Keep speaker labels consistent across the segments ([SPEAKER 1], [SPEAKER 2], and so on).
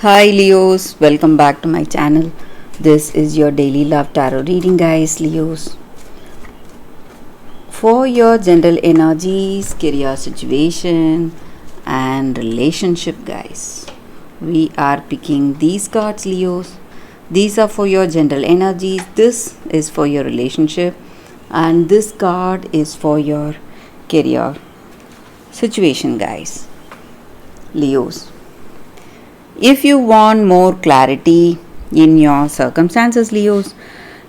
[SPEAKER 1] Hi Leos, welcome back to my channel. This is your daily love tarot reading, guys. Leos, for your general energies, career situation, and relationship, guys. We are picking these cards, Leos. These are for your general energies, this is for your relationship, and this card is for your career situation, guys. Leos, if you want more clarity in your circumstances, Leos,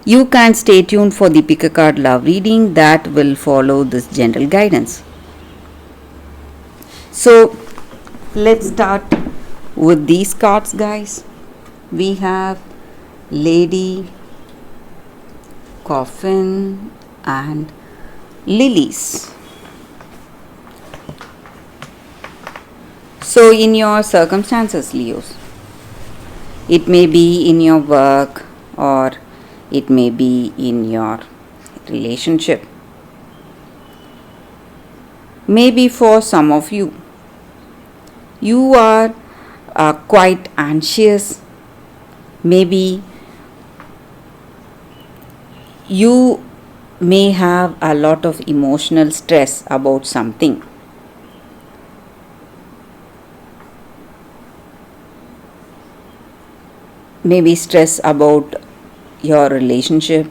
[SPEAKER 1] you can stay tuned for the pick a card love reading that will follow this general guidance. So, let's start with these cards, guys. We have Lady, Coffin, and Lilies. So, in your circumstances, Leos, it may be in your work or it may be in your relationship. Maybe for some of you, you are quite anxious. Maybe you may have a lot of emotional stress about something. Maybe stress about your relationship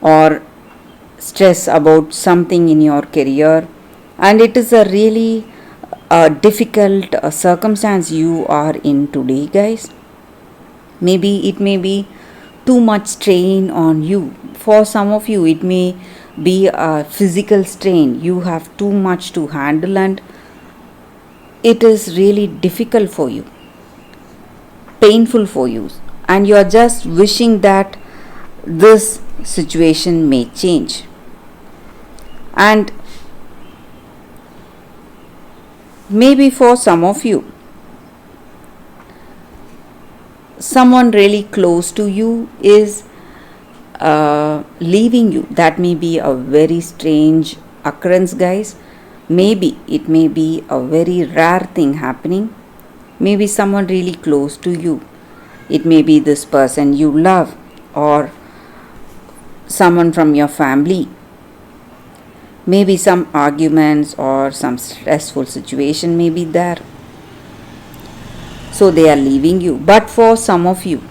[SPEAKER 1] or stress about something in your career, and it is a really difficult circumstance you are in today, guys. Maybe it may be too much strain on you. For some of you, it may be a physical strain. You have too much to handle, and it is really difficult for you, painful for you, and you are just wishing that this situation may change. And maybe for some of you, someone really close to you is leaving you. That may be a very strange occurrence, guys. Maybe it may be a very rare thing happening. Maybe someone really close to you. It may be this person you love or someone from your family. Maybe some arguments or some stressful situation may be there. So they are leaving you. But for some of you,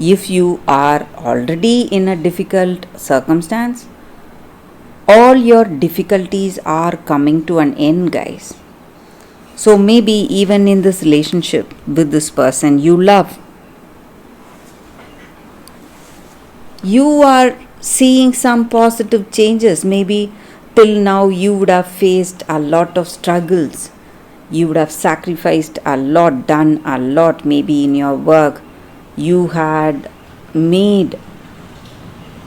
[SPEAKER 1] if you are already in a difficult circumstance, all your difficulties are coming to an end, guys. So maybe even in this relationship with this person you love, you are seeing some positive changes. Maybe till now you would have faced a lot of struggles. You would have sacrificed a lot, done a lot. Maybe in your work you had made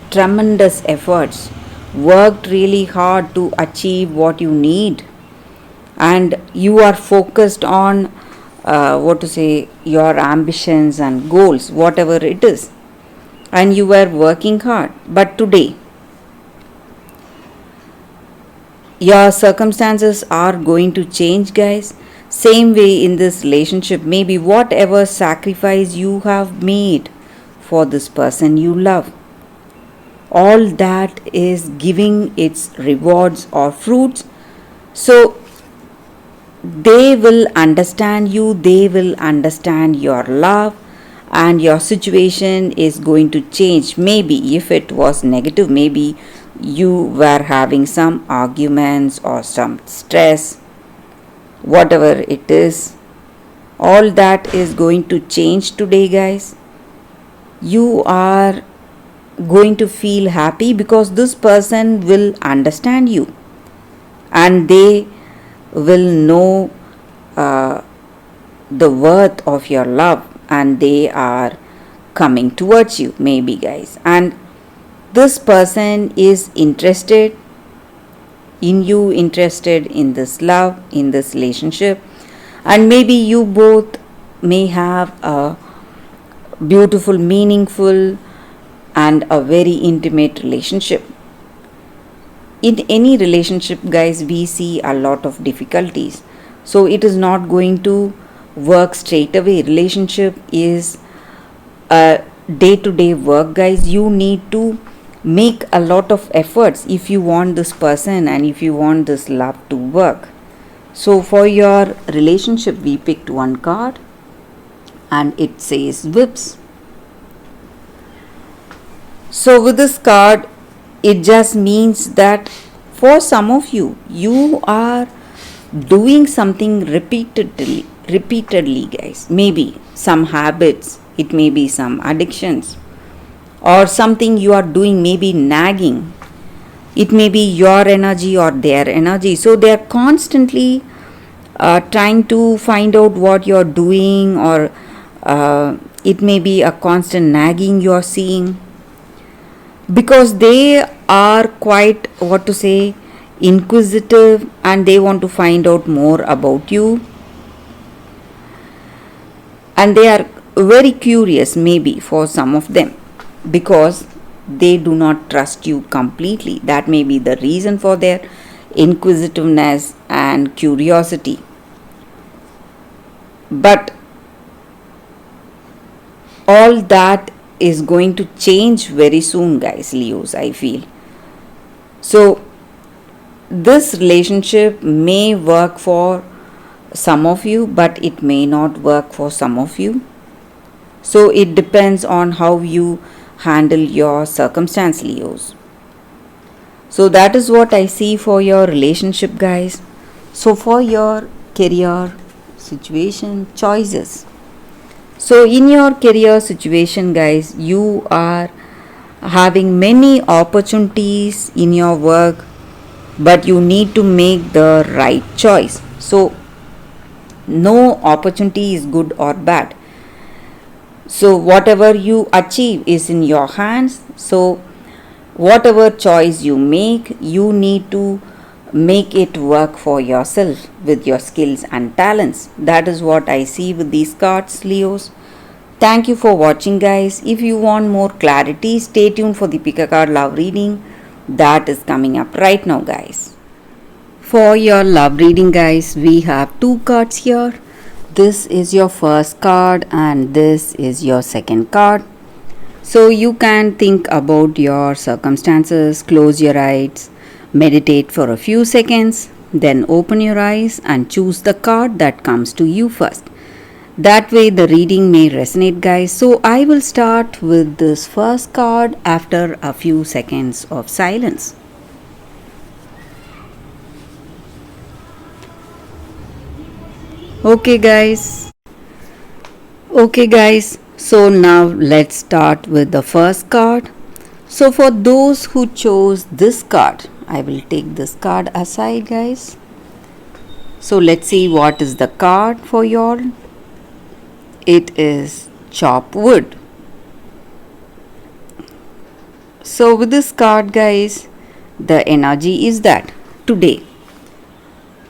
[SPEAKER 1] tremendous efforts, worked really hard to achieve what you need, and you are focused on your ambitions and goals, whatever it is, and you were working hard. But today your circumstances are going to change, guys. Same way in this relationship, maybe whatever sacrifice you have made for this person you love, all that is giving its rewards or fruits. So they will understand you, they will understand your love, and your situation is going to change. Maybe if it was negative, maybe you were having some arguments or some stress, whatever it is, all that is going to change today, guys. You are going to feel happy because this person will understand you and they will know the worth of your love, and they are coming towards you, maybe, guys. And this person is interested in you, interested in this love, in this relationship, and maybe you both may have a beautiful, meaningful, and a very intimate relationship. In any relationship, guys, we see a lot of difficulties. So it is not going to work straight away. Relationship is a day to day work, guys. You need to make a lot of efforts if you want this person and if you want this love to work. So, for your relationship, we picked one card and it says whips. So, with this card, it just means that for some of you, you are doing something repeatedly, guys. Maybe some habits, it may be some addictions, or something you are doing, maybe nagging. It may be your energy or their energy. So they are constantly trying to find out what you're doing, or it may be a constant nagging you're seeing, because they are quite, what to say, inquisitive, and they want to find out more about you, and they are very curious, maybe for some of them, because they do not trust you completely. That may be the reason for their inquisitiveness and curiosity. But all that is going to change very soon, guys, Leos, I feel. So this relationship may work for some of you, but it may not work for some of you. So it depends on how you handle your circumstance, Leos. So that is what I see for your relationship, guys. So for your career situation choices. So in your career situation, guys, you are having many opportunities in your work, but you need to make the right choice. So no opportunity is good or bad. So whatever you achieve is in your hands. So whatever choice you make, you need to make it work for yourself with your skills and talents. That is what I see with these cards, Leos. Thank you for watching, guys. If you want more clarity, stay tuned for the pick a card love reading that is coming up right now, guys. For your love reading, guys, we have two cards here. This is your first card and this is your second card. So you can think about your circumstances, close your eyes, meditate for a few seconds, then open your eyes and choose the card that comes to you first. That way the reading may resonate, guys. So I will start with this first card after a few seconds of silence. Okay guys, so now let's start with the first card. So for those who chose this card, I will take this card aside, guys. So let's see what is the card for y'all. It is chop wood. So with this card, guys, the energy is that today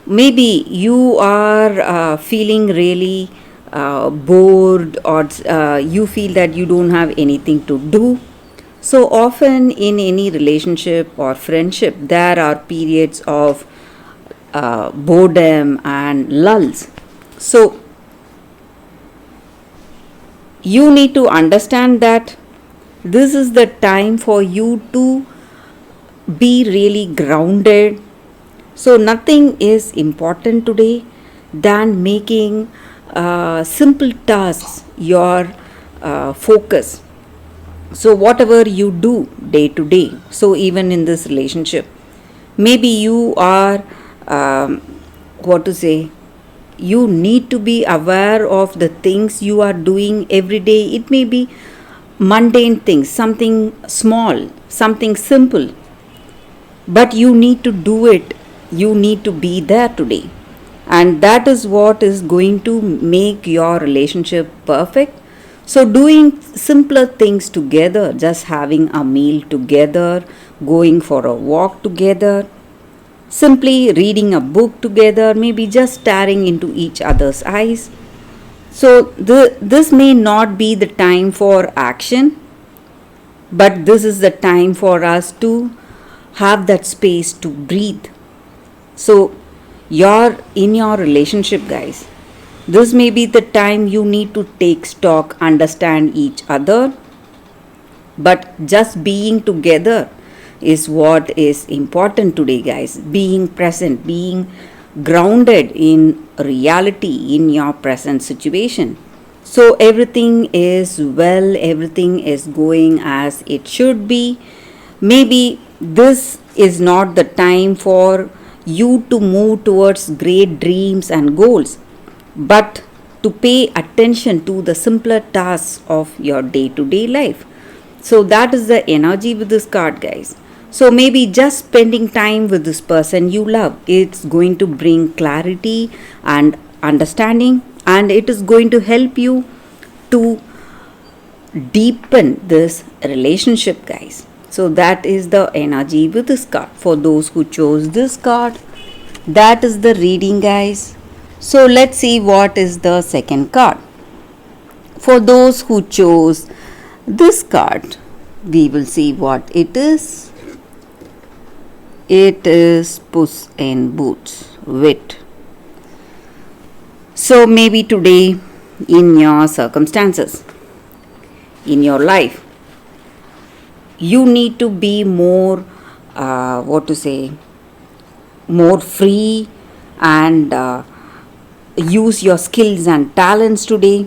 [SPEAKER 1] maybe you are feeling really bored, or you feel that you don't have anything to do. So often in any relationship or friendship, there are periods of boredom and lulls. So you need to understand that this is the time for you to be really grounded. So nothing is important today than making simple tasks your focus. So whatever you do day to day, so even in this relationship, maybe you are you need to be aware of the things you are doing every day. It may be mundane things, something small, something simple, but you need to do it. You need to be there today, and that is what is going to make your relationship perfect. So doing simpler things together, just having a meal together, going for a walk together, simply reading a book together, maybe just staring into each other's eyes. So this may not be the time for action, but this is the time for us to have that space to breathe. So you're in your relationship, guys, This may be the time you need to take stock, understand each other, but just being together is what is important today, guys. Being present, being grounded in reality in your present situation. So everything is well, everything is going as it should be. Maybe this is not the time for you to move towards great dreams and goals, but to pay attention to the simpler tasks of your day to day life. So that is the energy with this card, guys. So maybe just spending time with this person you love, it's going to bring clarity and understanding, and it is going to help you to deepen this relationship, guys. So that is the energy with this card. For those who chose this card, that is the reading, guys. So let's see what is the second card. For those who chose this card, we will see what it is. It is Puss in Boots, wit. So maybe today in your circumstances, in your life, you need to be more, more free and use your skills and talents today.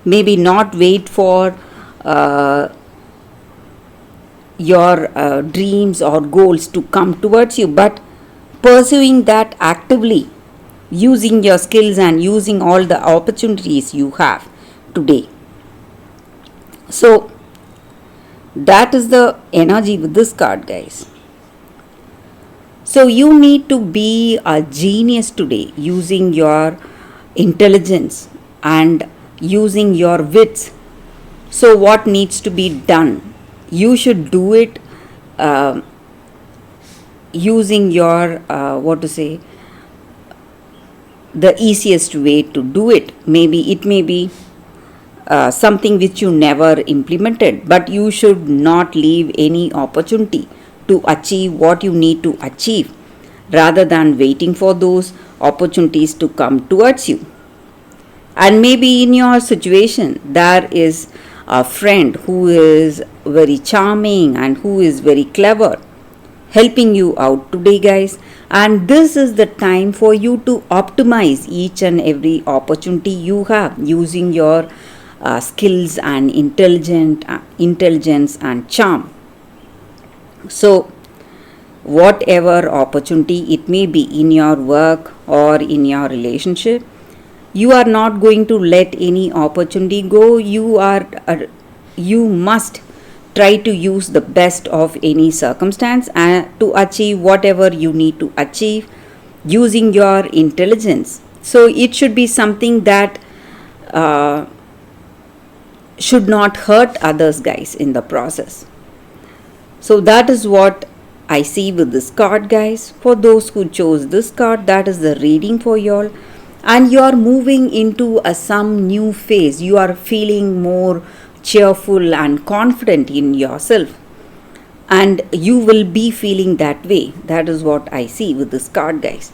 [SPEAKER 1] Maybe not wait for your dreams or goals to come towards you, but pursuing that actively, using your skills and using all the opportunities you have today. So that is the energy with this card, guys. So you need to be a genius today, using your intelligence and using your wits. So what needs to be done? You should do it using your the easiest way to do it. Maybe it may be something which you never implemented, but you should not leave any opportunity to achieve what you need to achieve, rather than waiting for those opportunities to come towards you. And maybe in your situation there is a friend who is very charming and who is very clever, helping you out today, guys. And this is the time for you to optimize each and every opportunity you have, using your skills and intelligence and charm. So whatever opportunity it may be in your work or in your relationship, you are not going to let any opportunity go. You must try to use the best of any circumstance and to achieve whatever you need to achieve using your intelligence. So it should be something that should not hurt others, guys, in the process. So that is what I see with this card, guys. For those who chose this card, that is the reading for y'all. And you are moving into some new phase. You are feeling more cheerful and confident in yourself, and you will be feeling that way. That is what I see with this card, guys.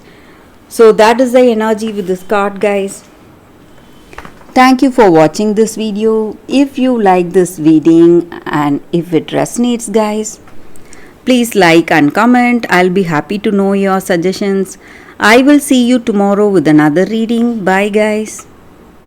[SPEAKER 1] So that is the energy with this card, guys. Thank you for watching this video. If you like this reading and if it resonates, guys, please like and comment. I'll be happy to know your suggestions. I will see you tomorrow with another reading. Bye, guys.